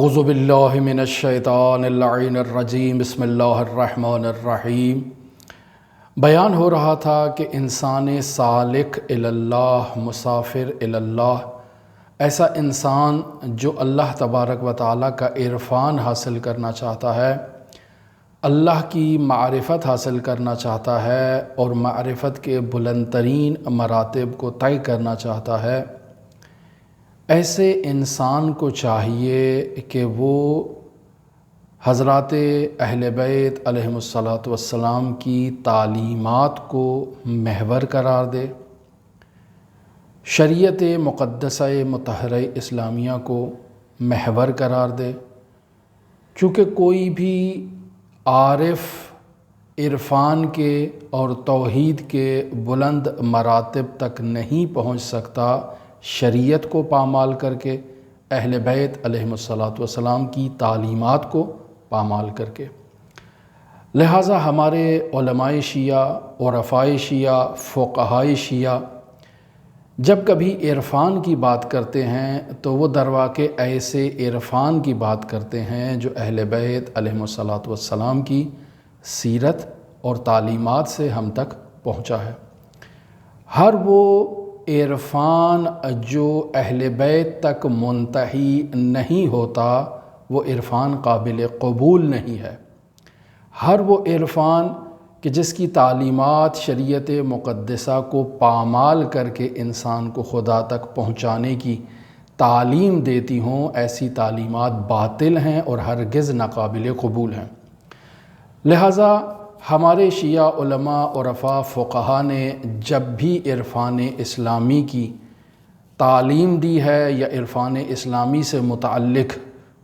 اعوذ باللہ من الشیطان اللعین الرجیم بسم اللہ الرحمن الرحیم۔ بیان ہو رہا تھا کہ انسان سالک اللہ، مسافر اللہ، ایسا انسان جو اللہ تبارک و تعالیٰ کا عرفان حاصل کرنا چاہتا ہے، اللہ کی معرفت حاصل کرنا چاہتا ہے اور معرفت کے بلند ترین مراتب کو طے کرنا چاہتا ہے، ایسے انسان کو چاہیے کہ وہ حضرات اہل بیت علیہم الصلاۃ کی تعلیمات کو محور قرار دے، شریعت مقدسہ مطہرہ اسلامیہ کو محور قرار دے، چونکہ کوئی بھی عارف عرفان کے اور توحید کے بلند مراتب تک نہیں پہنچ سکتا شریعت کو پامال کر کے، اہل بیت علیہم الصلاۃ کی تعلیمات کو پامال کر کے۔ لہٰذا ہمارے علماء شیعہ، عرفاء شیعہ، فقہاء شیعہ جب کبھی عرفان کی بات کرتے ہیں تو وہ درواقع ایسے عرفان کی بات کرتے ہیں جو اہل بیت علیہم الصلاۃ کی سیرت اور تعلیمات سے ہم تک پہنچا ہے۔ ہر وہ عرفان جو اہل بیت تک منتہی نہیں ہوتا وہ عرفان قابل قبول نہیں ہے۔ ہر وہ عرفان کہ جس کی تعلیمات شریعت مقدسہ کو پامال کر کے انسان کو خدا تک پہنچانے کی تعلیم دیتی ہوں، ایسی تعلیمات باطل ہیں اور ہرگز ناقابل قبول ہیں۔ لہٰذا ہمارے شیعہ علماء، عرفاء، فقہاء نے جب بھی عرفان اسلامی کی تعلیم دی ہے یا عرفان اسلامی سے متعلق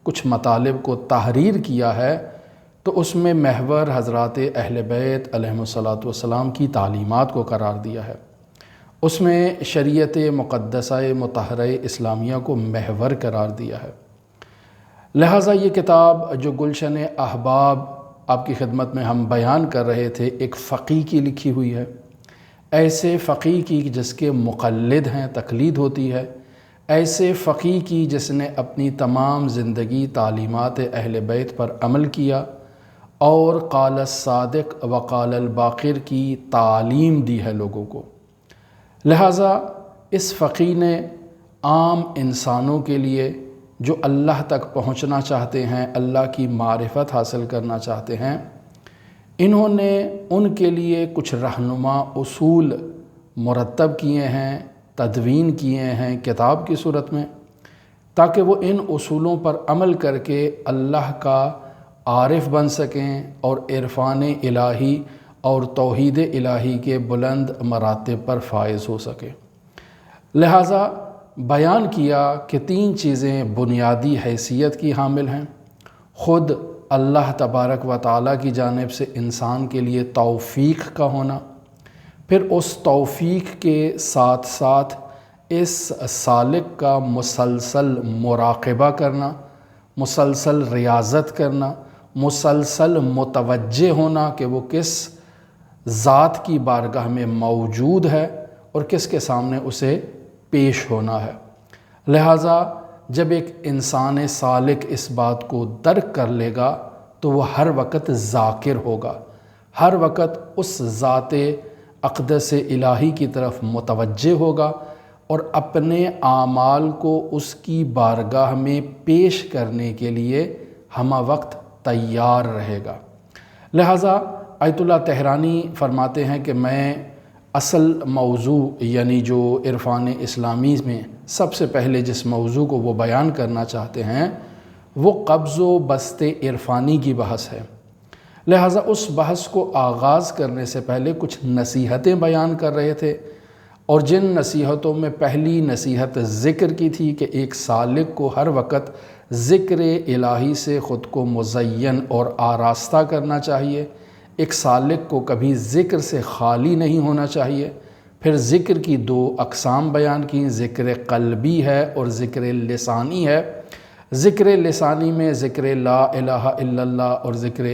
کچھ مطالب کو تحریر کیا ہے تو اس میں محور حضرات اہل بیت علیہم الصلاۃ کی تعلیمات کو قرار دیا ہے، اس میں شریعت مقدسہ مطہرہ اسلامیہ کو محور قرار دیا ہے۔ لہٰذا یہ کتاب جو گلشن احباب آپ کی خدمت میں ہم بیان کر رہے تھے، ایک فقیہ کی لکھی ہوئی ہے، ایسے فقیہ کی جس کے مقلد ہیں، تقلید ہوتی ہے، ایسے فقیہ کی جس نے اپنی تمام زندگی تعلیمات اہل بیت پر عمل کیا اور قال الصادق وقال الباقر کی تعلیم دی ہے لوگوں کو۔ لہٰذا اس فقیہ نے عام انسانوں کے لیے جو اللہ تک پہنچنا چاہتے ہیں، اللہ کی معرفت حاصل کرنا چاہتے ہیں، انہوں نے ان کے لیے کچھ رہنما اصول مرتب کیے ہیں، تدوین کیے ہیں کتاب کی صورت میں، تاکہ وہ ان اصولوں پر عمل کر کے اللہ کا عارف بن سکیں اور عرفان الہی اور توحید الہی کے بلند مراتب پر فائز ہو سکیں۔ لہٰذا بیان کیا کہ تین چیزیں بنیادی حیثیت کی حامل ہیں: خود اللہ تبارک و تعالیٰ کی جانب سے انسان کے لیے توفیق کا ہونا، پھر اس توفیق کے ساتھ ساتھ اس سالک کا مسلسل مراقبہ کرنا، مسلسل ریاضت کرنا، مسلسل متوجہ ہونا کہ وہ کس ذات کی بارگاہ میں موجود ہے اور کس کے سامنے اسے پیش ہونا ہے۔ لہٰذا جب ایک انسان سالک اس بات کو درک کر لے گا تو وہ ہر وقت ذاکر ہوگا، ہر وقت اس ذات اقدس الہی کی طرف متوجہ ہوگا اور اپنے اعمال کو اس کی بارگاہ میں پیش کرنے کے لیے ہمہ وقت تیار رہے گا۔ لہٰذا آیت اللہ تہرانی فرماتے ہیں کہ میں اصل موضوع یعنی جو عرفان اسلامی میں سب سے پہلے جس موضوع کو وہ بیان کرنا چاہتے ہیں وہ قبض و بسط عرفانی کی بحث ہے۔ لہٰذا اس بحث کو آغاز کرنے سے پہلے کچھ نصیحتیں بیان کر رہے تھے، اور جن نصیحتوں میں پہلی نصیحت ذکر کی تھی کہ ایک سالک کو ہر وقت ذکر الہی سے خود کو مزین اور آراستہ کرنا چاہیے، ایک سالک کو کبھی ذکر سے خالی نہیں ہونا چاہیے۔ پھر ذکر کی دو اقسام بیان کی، ذکر قلبی ہے اور ذکر لسانی ہے۔ ذکر لسانی میں ذکر لا الہ الا اللہ اور ذکر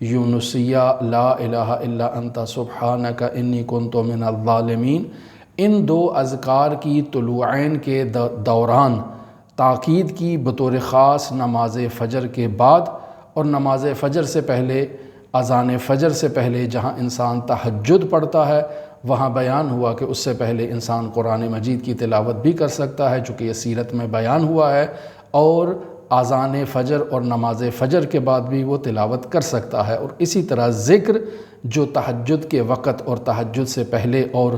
یونسیہ لا الہ الا انت سبحانک انی کنت من الظالمین، ان دو اذکار کی طلوعین کے دوران تاکید کی بطور خاص نماز فجر کے بعد اور نماز فجر سے پہلے، اذان فجر سے پہلے جہاں انسان تہجد پڑھتا ہے وہاں بیان ہوا کہ اس سے پہلے انسان قرآن مجید کی تلاوت بھی کر سکتا ہے، چونکہ یہ سیرت میں بیان ہوا ہے، اور اذان فجر اور نماز فجر کے بعد بھی وہ تلاوت کر سکتا ہے۔ اور اسی طرح ذکر جو تہجد کے وقت اور تہجد سے پہلے اور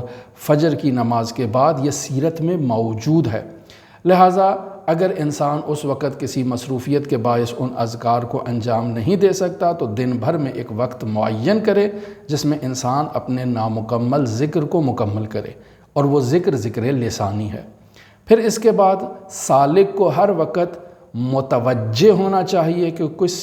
فجر کی نماز کے بعد یہ سیرت میں موجود ہے، لہٰذا اگر انسان اس وقت کسی مصروفیت کے باعث ان اذکار کو انجام نہیں دے سکتا تو دن بھر میں ایک وقت معین کرے جس میں انسان اپنے نامکمل ذکر کو مکمل کرے، اور وہ ذکر لسانی ہے۔ پھر اس کے بعد سالک کو ہر وقت متوجہ ہونا چاہیے کہ کس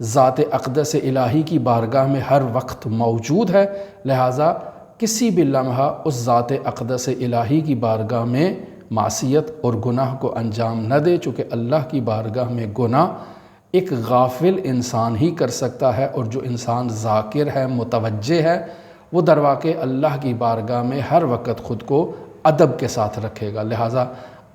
ذات اقدس الہی کی بارگاہ میں ہر وقت موجود ہے، لہٰذا کسی بھی لمحہ اس ذات اقدس الہی کی بارگاہ میں معصیت اور گناہ کو انجام نہ دے، چونکہ اللہ کی بارگاہ میں گناہ ایک غافل انسان ہی کر سکتا ہے، اور جو انسان ذاکر ہے، متوجہ ہے، وہ درواقع اللہ کی بارگاہ میں ہر وقت خود کو ادب کے ساتھ رکھے گا۔ لہٰذا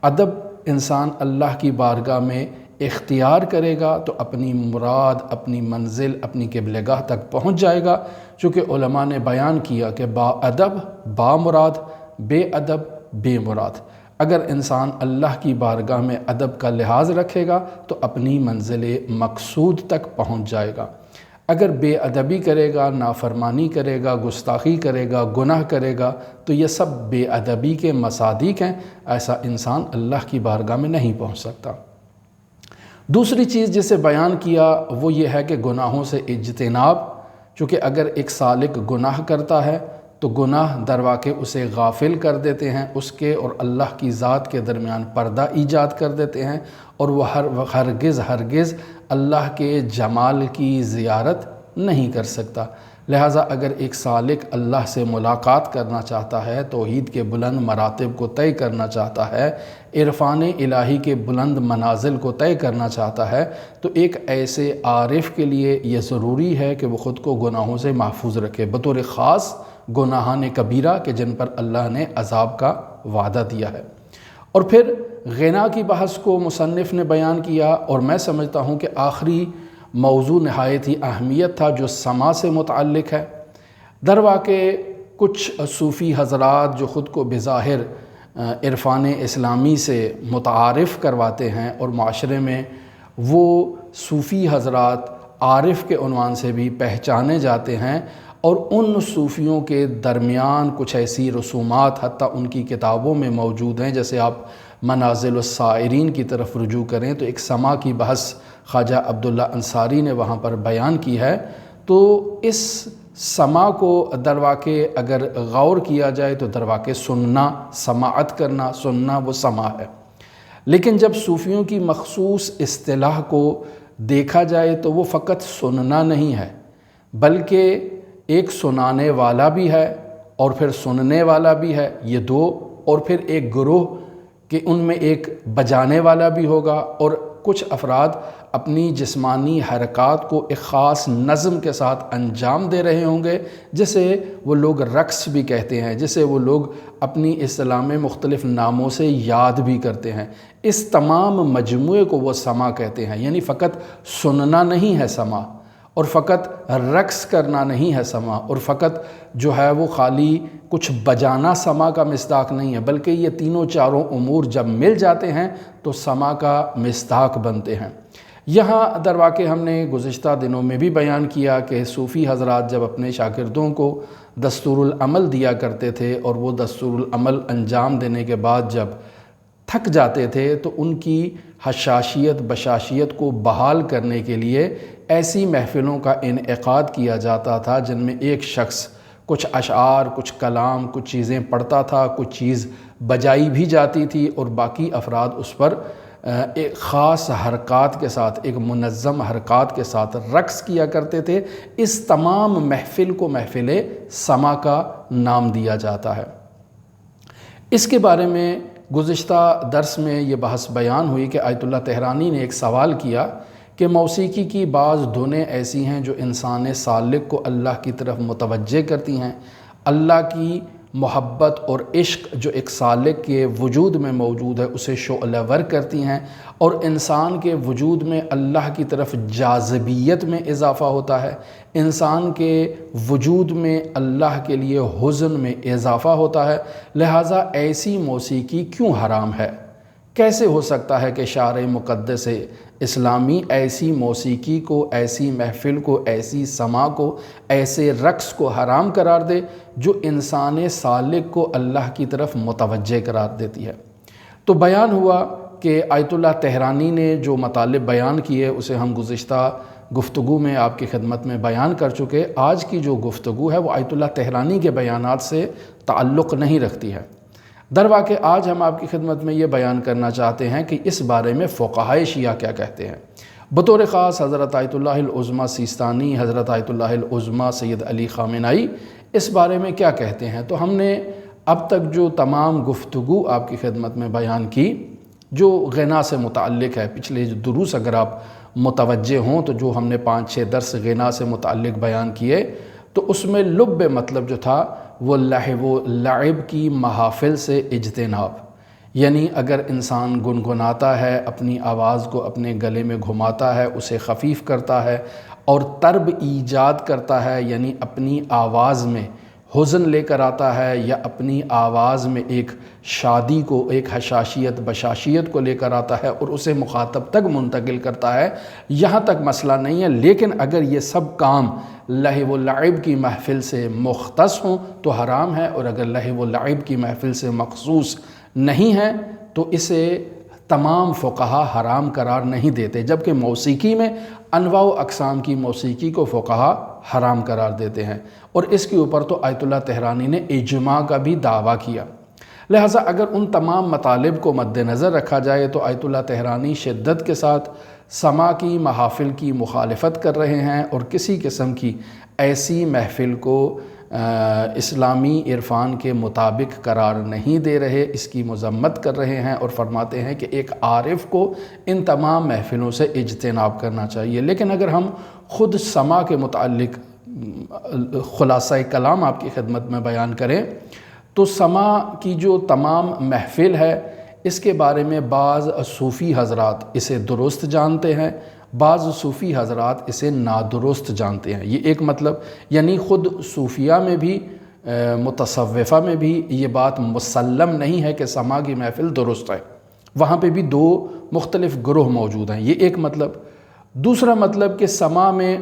ادب انسان اللہ کی بارگاہ میں اختیار کرے گا تو اپنی مراد، اپنی منزل، اپنی قبلہ گاہ تک پہنچ جائے گا، چونکہ علماء نے بیان کیا کہ با ادب با مراد، بے ادب بے مراد۔ اگر انسان اللہ کی بارگاہ میں ادب کا لحاظ رکھے گا تو اپنی منزل مقصود تک پہنچ جائے گا۔ اگر بے ادبی کرے گا، نافرمانی کرے گا، گستاخی کرے گا، گناہ کرے گا تو یہ سب بے ادبی کے مصادیق ہیں، ایسا انسان اللہ کی بارگاہ میں نہیں پہنچ سکتا۔ دوسری چیز جسے بیان کیا وہ یہ ہے کہ گناہوں سے اجتناب، چونکہ اگر ایک سالک گناہ کرتا ہے تو گناہ درواقع اسے غافل کر دیتے ہیں، اس کے اور اللہ کی ذات کے درمیان پردہ ایجاد کر دیتے ہیں، اور وہ ہرگز اللہ کے جمال کی زیارت نہیں کر سکتا۔ لہٰذا اگر ایک سالک اللہ سے ملاقات کرنا چاہتا ہے، توحید کے بلند مراتب کو طے کرنا چاہتا ہے، عرفان الہی کے بلند منازل کو طے کرنا چاہتا ہے، تو ایک ایسے عارف کے لیے یہ ضروری ہے کہ وہ خود کو گناہوں سے محفوظ رکھے، بطور خاص گناہان کبیرہ کہ جن پر اللہ نے عذاب کا وعدہ دیا ہے۔ اور پھر غنا کی بحث کو مصنف نے بیان کیا، اور میں سمجھتا ہوں کہ آخری موضوع نہایت ہی اہمیت تھا جو سما سے متعلق ہے۔ درواقع کچھ صوفی حضرات جو خود کو بظاہر عرفان اسلامی سے متعارف کرواتے ہیں، اور معاشرے میں وہ صوفی حضرات عارف کے عنوان سے بھی پہچانے جاتے ہیں، اور ان صوفیوں کے درمیان کچھ ایسی رسومات حتیٰ ان کی کتابوں میں موجود ہیں، جیسے آپ منازل السائرین کی طرف رجوع کریں تو ایک سما کی بحث خواجہ عبداللہ انصاری نے وہاں پر بیان کی ہے۔ تو اس سما کو درواقع اگر غور کیا جائے تو درواقع سننا، سماعت کرنا، سننا وہ سما ہے، لیکن جب صوفیوں کی مخصوص اصطلاح کو دیکھا جائے تو وہ فقط سننا نہیں ہے، بلکہ ایک سنانے والا بھی ہے اور پھر سننے والا بھی ہے، یہ دو، اور پھر ایک گروہ کہ ان میں ایک بجانے والا بھی ہوگا، اور کچھ افراد اپنی جسمانی حرکات کو ایک خاص نظم کے ساتھ انجام دے رہے ہوں گے، جسے وہ لوگ رقص بھی کہتے ہیں، جسے وہ لوگ اپنی اصطلاح میں مختلف ناموں سے یاد بھی کرتے ہیں۔ اس تمام مجموعے کو وہ سما کہتے ہیں، یعنی فقط سننا نہیں ہے سما، اور فقط رقص کرنا نہیں ہے سما، اور فقط جو ہے وہ خالی کچھ بجانا سما کا مصداق نہیں ہے، بلکہ یہ تینوں چاروں امور جب مل جاتے ہیں تو سما کا مصداق بنتے ہیں۔ یہاں درواقع ہم نے گزشتہ دنوں میں بھی بیان کیا کہ صوفی حضرات جب اپنے شاگردوں کو دستور العمل دیا کرتے تھے، اور وہ دستور العمل انجام دینے کے بعد جب تھک جاتے تھے تو ان کی حشاشیت بشاشیت کو بحال کرنے کے لیے ایسی محفلوں کا انعقاد کیا جاتا تھا جن میں ایک شخص کچھ اشعار، کچھ کلام، کچھ چیزیں پڑھتا تھا، کچھ چیز بجائی بھی جاتی تھی، اور باقی افراد اس پر ایک خاص حرکات کے ساتھ، ایک منظم حرکات کے ساتھ رقص کیا کرتے تھے۔ اس تمام محفل کو محفل سما کا نام دیا جاتا ہے۔ اس کے بارے میں گزشتہ درس میں یہ بحث بیان ہوئی کہ آیت اللہ تہرانی نے ایک سوال کیا کہ موسیقی کی بعض دھنیں ایسی ہیں جو انسان سالک کو اللہ کی طرف متوجہ کرتی ہیں، اللہ کی محبت اور عشق جو ایک سالک کے وجود میں موجود ہے اسے شعلہ ور کرتی ہیں، اور انسان کے وجود میں اللہ کی طرف جاذبیت میں اضافہ ہوتا ہے، انسان کے وجود میں اللہ کے لیے حزن میں اضافہ ہوتا ہے۔ لہٰذا ایسی موسیقی کیوں حرام ہے؟ کیسے ہو سکتا ہے کہ شارع مقدس اسلامی ایسی موسیقی کو، ایسی محفل کو، ایسی سماع کو، ایسے رقص کو حرام قرار دے جو انسان سالک کو اللہ کی طرف متوجہ قرار دیتی ہے؟ تو بیان ہوا کہ آیت اللہ طہرانی نے جو مطالب بیان کیے اسے ہم گزشتہ گفتگو میں آپ کی خدمت میں بیان کر چکے۔ آج کی جو گفتگو ہے وہ آیت اللہ طہرانی کے بیانات سے تعلق نہیں رکھتی ہے۔ در واقع آج ہم آپ کی خدمت میں یہ بیان کرنا چاہتے ہیں کہ اس بارے میں فقہائے شیعہ کیا کہتے ہیں۔ بطور خاص حضرت آیت اللہ العظمیٰ سیستانی، حضرت آیت اللہ العظمیٰ سید علی خامنائی اس بارے میں کیا کہتے ہیں۔ تو ہم نے اب تک جو تمام گفتگو آپ کی خدمت میں بیان کی جو غنا سے متعلق ہے، پچھلے جو دروس اگر آپ متوجہ ہوں تو جو ہم نے 5-6 درس غنا سے متعلق بیان کیے تو اس میں لب مطلب جو تھا وہ لہو و لعب کی محافل سے اجتناب، یعنی اگر انسان گنگناتا ہے، اپنی آواز کو اپنے گلے میں گھماتا ہے، اسے خفیف کرتا ہے اور طرب ایجاد کرتا ہے، یعنی اپنی آواز میں حزن لے کر آتا ہے یا اپنی آواز میں ایک شادی کو، ایک حشاشیت بشاشیت کو لے کر آتا ہے اور اسے مخاطب تک منتقل کرتا ہے، یہاں تک مسئلہ نہیں ہے۔ لیکن اگر یہ سب کام لہو و لعب کی محفل سے مختص ہوں تو حرام ہے، اور اگر لہو و لعب کی محفل سے مخصوص نہیں ہے تو اسے تمام فقہا حرام قرار نہیں دیتے، جبکہ موسیقی میں انواع و اقسام کی موسیقی کو فقہا حرام قرار دیتے ہیں، اور اس کے اوپر تو آیت اللہ طہرانی نے اجماع کا بھی دعویٰ کیا۔ لہٰذا اگر ان تمام مطالب کو مد نظر رکھا جائے تو آیت اللہ طہرانی شدت کے ساتھ سماع کی محافل کی مخالفت کر رہے ہیں، اور کسی قسم کی ایسی محفل کو اسلامی عرفان کے مطابق قرار نہیں دے رہے، اس کی مذمت کر رہے ہیں اور فرماتے ہیں کہ ایک عارف کو ان تمام محفلوں سے اجتناب کرنا چاہیے۔ لیکن اگر ہم خود سماع کے متعلق خلاصہ کلام آپ کی خدمت میں بیان کریں تو سماع کی جو تمام محفل ہے اس کے بارے میں بعض صوفی حضرات اسے درست جانتے ہیں، بعض صوفی حضرات اسے نادرست جانتے ہیں۔ یہ ایک مطلب، یعنی خود صوفیہ میں بھی متصوفہ میں بھی یہ بات مسلم نہیں ہے کہ سماع کی محفل درست ہے، وہاں پہ بھی دو مختلف گروہ موجود ہیں۔ یہ ایک مطلب۔ دوسرا مطلب کہ سماع میں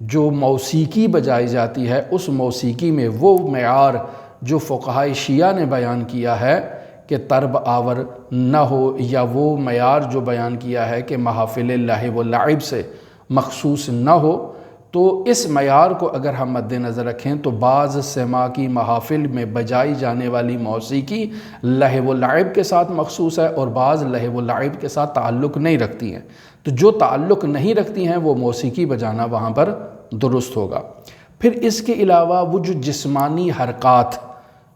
جو موسیقی بجائی جاتی ہے اس موسیقی میں وہ معیار جو فقہائے شیعہ نے بیان کیا ہے کہ طرب آور نہ ہو، یا وہ معیار جو بیان کیا ہے کہ محافل لہو و لعب سے مخصوص نہ ہو، تو اس معیار کو اگر ہم مد نظر رکھیں تو بعض سماع کی محافل میں بجائی جانے والی موسیقی لہو و لعب کے ساتھ مخصوص ہے اور بعض لہو و لعب کے ساتھ تعلق نہیں رکھتی ہیں، تو جو تعلق نہیں رکھتی ہیں وہ موسیقی بجانا وہاں پر درست ہوگا۔ پھر اس کے علاوہ وہ جو جسمانی حرکات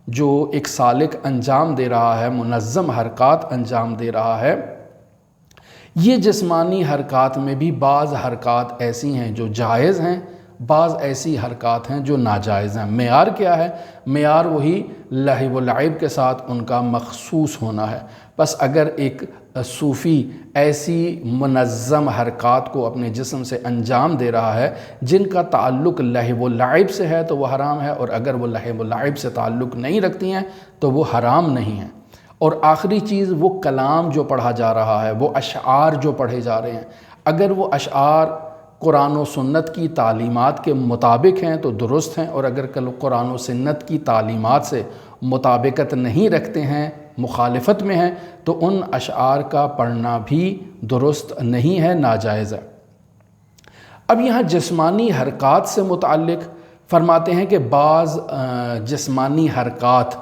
جو ایک سالک انجام دے رہا ہے، منظم حرکات انجام دے رہا ہے، یہ جسمانی حرکات میں بھی بعض حرکات ایسی ہیں جو جائز ہیں، بعض ایسی حرکات ہیں جو ناجائز ہیں۔ معیار کیا ہے؟ معیار وہی لہو و لعب کے ساتھ ان کا مخصوص ہونا ہے۔ بس اگر ایک صوفی ایسی منظم حرکات کو اپنے جسم سے انجام دے رہا ہے جن کا تعلق لہو و لعب سے ہے تو وہ حرام ہے، اور اگر وہ لہو و لعب سے تعلق نہیں رکھتی ہیں تو وہ حرام نہیں ہیں۔ اور آخری چیز وہ کلام جو پڑھا جا رہا ہے، وہ اشعار جو پڑھے جا رہے ہیں، اگر وہ اشعار قرآن و سنت کی تعلیمات کے مطابق ہیں تو درست ہیں، اور اگر قرآن و سنت کی تعلیمات سے مطابقت نہیں رکھتے ہیں، مخالفت میں ہیں، تو ان اشعار کا پڑھنا بھی درست نہیں ہے، ناجائز ہے۔ اب یہاں جسمانی حرکات سے متعلق فرماتے ہیں کہ بعض جسمانی حرکات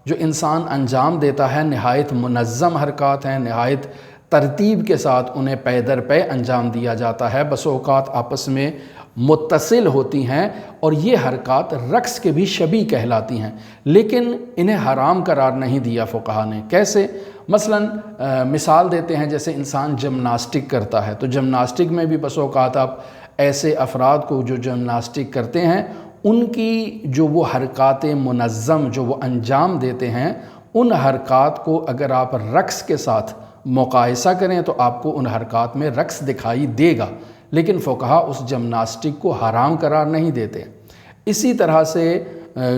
جو انسان انجام دیتا ہے نہایت منظم حرکات ہیں، نہایت ترتیب کے ساتھ انہیں پے در پے انجام دیا جاتا ہے، بس اوقات آپس میں متصل ہوتی ہیں، اور یہ حرکات رقص کے بھی شبیہ کہلاتی ہیں، لیکن انہیں حرام قرار نہیں دیا فقہا نے۔ کیسے؟ مثلا مثال دیتے ہیں، جیسے انسان جمناسٹک کرتا ہے تو جمناسٹک میں بھی بس اوقات آپ ایسے افراد کو جو جمناسٹک کرتے ہیں ان کی جو وہ حرکات منظم جو وہ انجام دیتے ہیں، ان حرکات کو اگر آپ رقص کے ساتھ مقایسہ کریں تو آپ کو ان حرکات میں رقص دکھائی دے گا، لیکن فقہا اس جمناسٹک کو حرام قرار نہیں دیتے۔ اسی طرح سے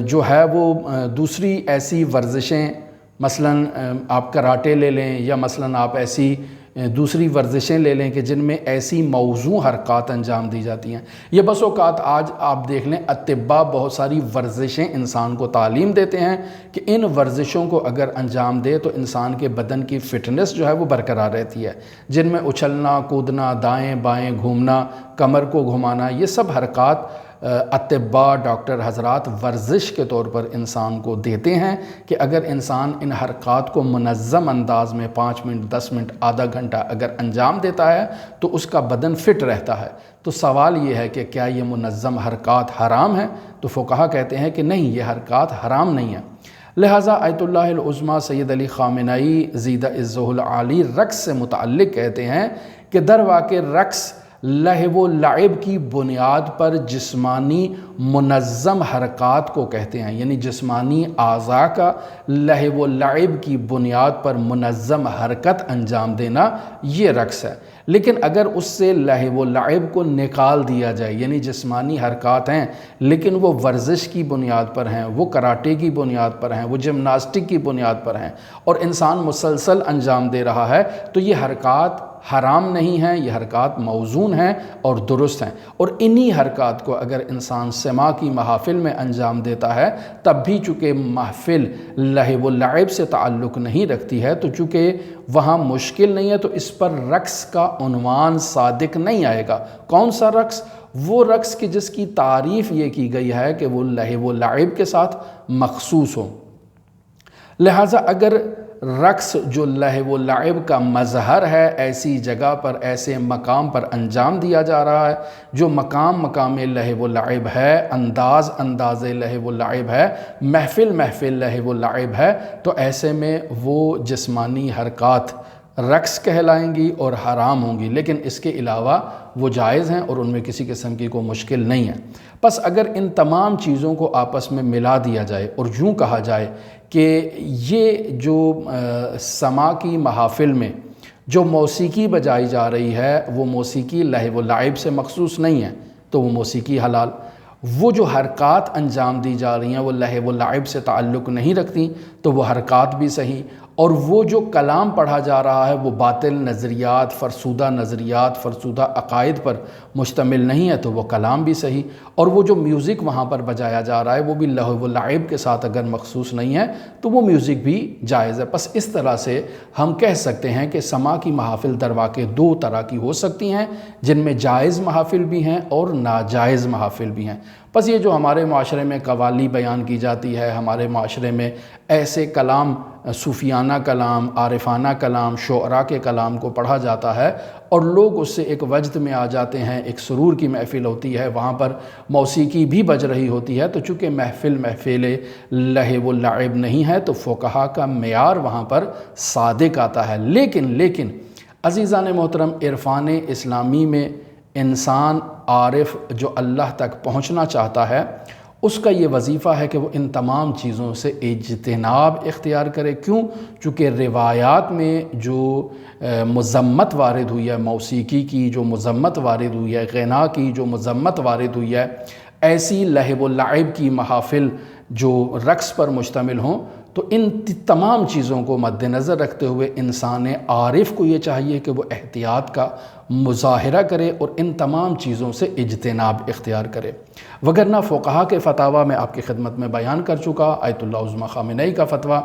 جو ہے وہ دوسری ایسی ورزشیں، مثلاً آپ کراٹے لے لیں، یا مثلاً آپ ایسی دوسری ورزشیں لے لیں کہ جن میں ایسی موزوں حرکات انجام دی جاتی ہیں۔ یہ بس اوقات آج آپ دیکھ لیں اطباء بہت ساری ورزشیں انسان کو تعلیم دیتے ہیں کہ ان ورزشوں کو اگر انجام دے تو انسان کے بدن کی فٹنس جو ہے وہ برقرار رہتی ہے، جن میں اچھلنا کودنا، دائیں بائیں گھومنا، کمر کو گھمانا، یہ سب حرکات اطباء ڈاکٹر حضرات ورزش کے طور پر انسان کو دیتے ہیں کہ اگر انسان ان حرکات کو منظم انداز میں 5 منٹ 10 منٹ آدھا گھنٹہ اگر انجام دیتا ہے تو اس کا بدن فٹ رہتا ہے۔ تو سوال یہ ہے کہ کیا یہ منظم حرکات حرام ہیں؟ تو فقہا کہتے ہیں کہ نہیں، یہ حرکات حرام نہیں ہیں۔ لہٰذا آیت اللہ العظمیٰ سید علی خامنئی زیدہ عزہ العالی رقص سے متعلق کہتے ہیں کہ در واقع رقص لہو و لعب کی بنیاد پر جسمانی منظم حرکات کو کہتے ہیں، یعنی جسمانی اعضاء کا لہو و لعب کی بنیاد پر منظم حرکت انجام دینا یہ رقص ہے۔ لیکن اگر اس سے لہو و لعب کو نکال دیا جائے، یعنی جسمانی حرکات ہیں لیکن وہ ورزش کی بنیاد پر ہیں، وہ کراٹے کی بنیاد پر ہیں، وہ جمناسٹک کی بنیاد پر ہیں، اور انسان مسلسل انجام دے رہا ہے، تو یہ حرکات حرام نہیں ہیں، یہ حرکات موزون ہیں اور درست ہیں۔ اور انہی حرکات کو اگر انسان سماع کی محافل میں انجام دیتا ہے، تب بھی چونکہ محفل لہو و لعب سے تعلق نہیں رکھتی ہے، تو چونکہ وہاں مشکل نہیں ہے، تو اس پر رقص کا عنوان صادق نہیں آئے گا۔ کون سا رقص؟ وہ رقص کہ جس کی تعریف یہ کی گئی ہے کہ وہ لہو و لعب کے ساتھ مخصوص ہو۔ لہٰذا اگر رقص جو لہو و لعب کا مظہر ہے ایسی جگہ پر، ایسے مقام پر انجام دیا جا رہا ہے جو مقام لہو و لعب ہے، انداز لہو و لعب ہے، محفل لہو و لعب ہے، تو ایسے میں وہ جسمانی حرکات رقص کہلائیں گی اور حرام ہوں گی، لیکن اس کے علاوہ وہ جائز ہیں اور ان میں کسی قسم کی کوئی مشکل نہیں ہے۔ پس اگر ان تمام چیزوں کو آپس میں ملا دیا جائے اور یوں کہا جائے کہ یہ جو سماع کی محافل میں جو موسیقی بجائی جا رہی ہے وہ موسیقی لہو و لعب سے مخصوص نہیں ہے، تو وہ موسیقی حلال۔ وہ جو حرکات انجام دی جا رہی ہیں وہ لہو و لعب سے تعلق نہیں رکھتی، تو وہ حرکات بھی صحیح۔ اور وہ جو کلام پڑھا جا رہا ہے وہ باطل نظریات، فرسودہ عقائد پر مشتمل نہیں ہے، تو وہ کلام بھی صحیح۔ اور وہ جو میوزک وہاں پر بجایا جا رہا ہے وہ بھی لہو و لعب کے ساتھ اگر مخصوص نہیں ہے تو وہ میوزک بھی جائز ہے۔ پس اس طرح سے ہم کہہ سکتے ہیں کہ سماع کی محافل در واقع دو طرح کی ہو سکتی ہیں، جن میں جائز محافل بھی ہیں اور ناجائز محافل بھی ہیں۔ بس یہ جو ہمارے معاشرے میں قوالی بیان کی جاتی ہے، ہمارے معاشرے میں ایسے کلام، صوفیانہ کلام، عارفانہ کلام، شعراء کے کلام کو پڑھا جاتا ہے اور لوگ اس سے ایک وجد میں آ جاتے ہیں، ایک سرور کی محفل ہوتی ہے، وہاں پر موسیقی بھی بج رہی ہوتی ہے، تو چونکہ محفل لہو و لعب نہیں ہے تو فقہا کا معیار وہاں پر صادق آتا ہے۔ لیکن عزیزان محترم، عرفان اسلامی میں انسان عارف جو اللہ تک پہنچنا چاہتا ہے اس کا یہ وظیفہ ہے کہ وہ ان تمام چیزوں سے اجتناب اختیار کرے۔ کیوں؟ چونکہ روایات میں جو مذمت وارد ہوئی ہے، موسیقی کی جو مذمت وارد ہوئی ہے، غنا کی جو مذمت وارد ہوئی ہے، ایسی لہو و لعب کی محافل جو رقص پر مشتمل ہوں، تو ان تمام چیزوں کو مد نظر رکھتے ہوئے انسان عارف کو یہ چاہیے کہ وہ احتیاط کا مظاہرہ کرے اور ان تمام چیزوں سے اجتناب اختیار کرے۔ وگرنہ فقہا کے فتاویٰ میں آپ کی خدمت میں بیان کر چکا، آیت اللہ العظمیٰ خامنئی کا فتویٰ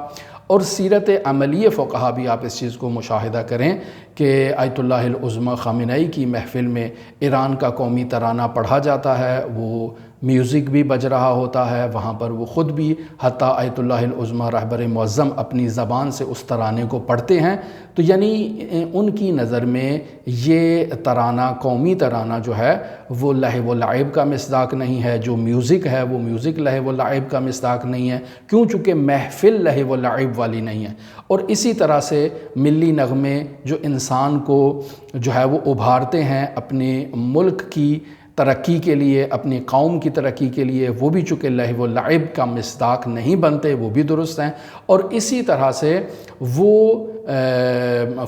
اور سیرت عملی فقہا بھی آپ اس چیز کو مشاہدہ کریں کہ آیت اللہ العظمیٰ خامنئی کی محفل میں ایران کا قومی ترانہ پڑھا جاتا ہے، وہ میوزک بھی بج رہا ہوتا ہے، وہاں پر وہ خود بھی حتیٰ آیت اللہ العظمیٰ رہبر معظم اپنی زبان سے اس ترانے کو پڑھتے ہیں، تو یعنی ان کی نظر میں یہ ترانہ، قومی ترانہ جو ہے وہ لہو و لعب کا مصداق نہیں ہے، جو میوزک ہے وہ میوزک لہو و لعب کا مصداق نہیں ہے، کیوں؟ چونکہ محفل لہو و لعب والی نہیں ہے۔ اور اسی طرح سے ملی نغمے جو انسان کو جو ہے وہ ابھارتے ہیں اپنے ملک کی ترقی کے لیے، اپنی قوم کی ترقی کے لیے، وہ بھی چونکہ لہو و لعب کا مصداق نہیں بنتے، وہ بھی درست ہیں۔ اور اسی طرح سے وہ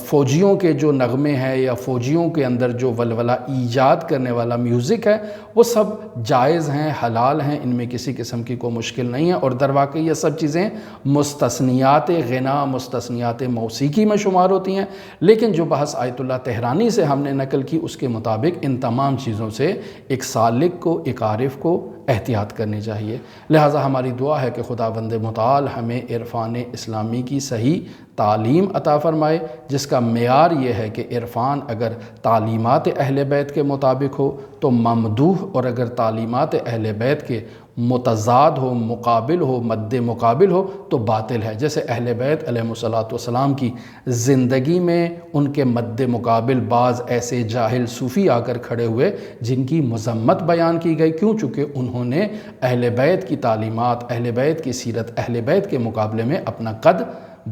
فوجیوں کے جو نغمے ہیں یا فوجیوں کے اندر جو ولولہ ایجاد کرنے والا میوزک ہے، وہ سب جائز ہیں، حلال ہیں، ان میں کسی قسم کی کوئی مشکل نہیں ہے۔ اور در واقع یہ سب چیزیں مستثنیات غنا، مستثنیات موسیقی میں شمار ہوتی ہیں، لیکن جو بحث آیت اللہ تہرانی سے ہم نے نقل کی اس کے مطابق ان تمام چیزوں سے ایک سالک کو، ایک عارف کو احتیاط کرنی چاہیے۔ لہٰذا ہماری دعا ہے کہ خداوند متعال ہمیں عرفان اسلامی کی صحیح تعلیم عطا فرمائے، جس کا معیار یہ ہے کہ عرفان اگر تعلیمات اہل بیت کے مطابق ہو تو ممدوح، اور اگر تعلیمات اہل بیت کے متضاد ہو، مقابل ہو، مد مقابل ہو تو باطل ہے۔ جیسے اہل بیت علیہ السلام کی زندگی میں ان کے مد مقابل بعض ایسے جاہل صوفی آ کر کھڑے ہوئے جن کی مذمت بیان کی گئی، کیوں؟ چونکہ انہوں نے اہل بیت کی تعلیمات، اہل بیت کی سیرت، اہل بیت کے مقابلے میں اپنا قد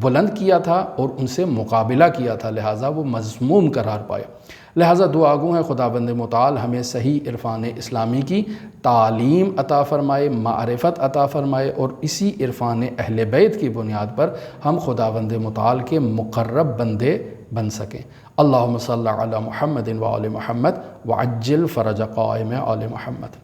بلند کیا تھا اور ان سے مقابلہ کیا تھا، لہٰذا وہ مذموم قرار پائے۔ لہٰذا دعا گو ہے خداوند متعال ہمیں صحیح عرفان اسلامی کی تعلیم عطا فرمائے، معرفت عطا فرمائے، اور اسی عرفان اہل بیت کی بنیاد پر ہم خداوند متعال کے مقرب بندے بن سکیں۔ اللہم صلی علی محمد وآل محمد وعجل فرج قائم آل محمد۔